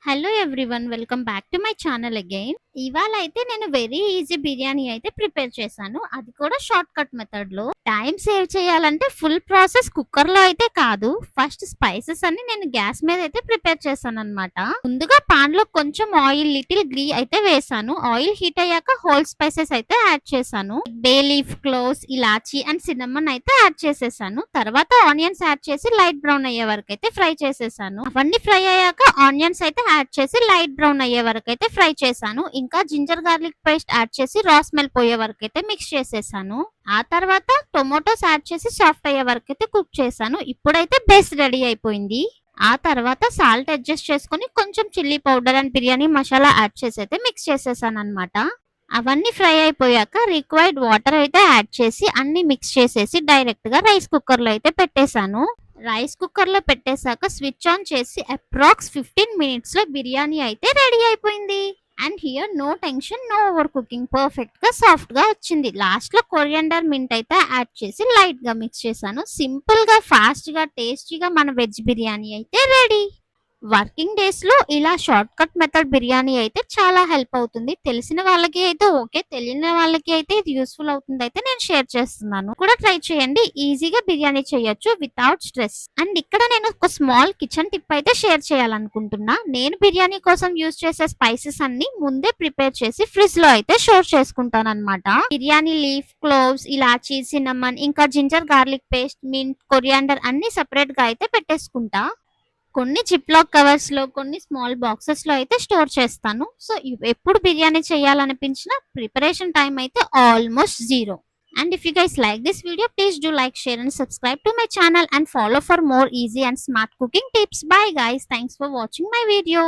Hello everyone, welcome back to my channel again. ఇవాళ అయితే నేను వెరీ ఈజీ బిర్యానీ అయితే ప్రిపేర్ చేశాను, అది కూడా షార్ట్ కట్ మెథడ్ లో. టైం సేవ్ చేయాలంటే ఫుల్ ప్రాసెస్ కుక్కర్ లో అయితే కాదు. ఫస్ట్ స్పైసెస్ అన్ని నేను గ్యాస్ మీద అయితే ప్రిపేర్ చేశాను అనమాట. ముందుగా పాన్ లో కొంచెం ఆయిల్, లిటిల్ గీ అయితే వేసాను. ఆయిల్ హీట్ అయ్యాక హోల్ స్పైసెస్ అయితే యాడ్ చేశాను. బే లీఫ్, క్లోవ్స్, ఇలాచి అండ్ సిన్నమన్ అయితే యాడ్ చేసేసాను. తర్వాత ఆనియన్స్ యాడ్ చేసి లైట్ బ్రౌన్ అయ్యే వరకు అయితే ఫ్రై చేసేసాను. అవన్నీ ఫ్రై అయ్యాక ఆనియన్స్ అయితే యాడ్ చేసి లైట్ బ్రౌన్ అయ్యే వరకు అయితే ఫ్రై చేశాను. ఇంకా జింజర్ గార్లిక్ పేస్ట్ యాడ్ చేసి రా స్మెల్ పోయే వరకు అయితే మిక్స్ చేసేసాను. ఆ తర్వాత టొమాటోస్ యాడ్ చేసి సాఫ్ట్ అయ్యే వరకు అయితే కుక్ చేశాను. ఇప్పుడైతే బేస్ రెడీ అయిపోయింది. ఆ తర్వాత సాల్ట్ అడ్జస్ట్ చేసుకుని కొంచెం chilli powder and biryani masala add చేసి అయితే మిక్స్ చేసేసాను అనమాట. అవన్నీ ఫ్రై అయిపోయాక రిక్వైర్డ్ వాటర్ అయితే యాడ్ చేసి అన్ని మిక్స్ చేసేసి డైరెక్ట్ గా రైస్ కుక్కర్ లో అయితే పెట్టేశాను. రైస్ కుక్కర్ లో పెట్టేశాక స్విచ్ ఆన్ చేసి అప్రాక్స్ 15 మినిట్స్ లో బిర్యానీ అయితే రెడీ అయిపోయింది. And here no tension, no over cooking, perfect గా సాఫ్ట్ గా వచ్చింది. లాస్ట్ లో కొరియండర్ మింట్ అయితే యాడ్ చేసి లైట్ గా మిక్స్ చేశాను. సింపుల్ గా, ఫాస్ట్ గా, టేస్టీగా మన వెజ్ బిర్యానీ అయితే రెడీ. వర్కింగ్ డేస్ లో ఇలా షార్ట్ కట్ మెథడ్ బిర్యానీ అయితే చాలా హెల్ప్ అవుతుంది. తెలిసిన వాళ్ళకి అయితే ఓకే, తెలియని వాళ్ళకి అయితే ఇది యూస్ఫుల్ అవుతుంది అయితే నేను షేర్ చేస్తున్నాను. కూడా ట్రై చేయండి, ఈజీగా బిర్యానీ చేయొచ్చు వితౌట్ స్ట్రెస్. అండ్ ఇక్కడ నేను ఒక స్మాల్ కిచెన్ టిప్ అయితే షేర్ చేయాలనుకుంటున్నా. నేను బిర్యానీ కోసం యూస్ చేసే స్పైసెస్ అన్ని ముందే ప్రిపేర్ చేసి ఫ్రిడ్జ్ లో అయితే స్టోర్ చేసుకుంటాను అనమాట. బిర్యానీ లీఫ్, క్లోవ్స్, ఇలాచీ, సిన్నమన్, ఇంకా ginger garlic paste, mint, coriander అన్ని సెపరేట్ గా అయితే పెట్టేసుకుంటా. కొన్ని జిప్లాక్ కవర్స్ లో, కొన్ని స్మాల్ బాక్సెస్ లో అయితే స్టోర్ చేస్తాను. సో ఎప్పుడు బిర్యానీ చేయాలనిపించిన ప్రిపరేషన్ టైం అయితే almost zero. And if you guys like this video, please do like, share and subscribe to my channel and follow for more easy and smart cooking tips. Bye guys, thanks for watching my video.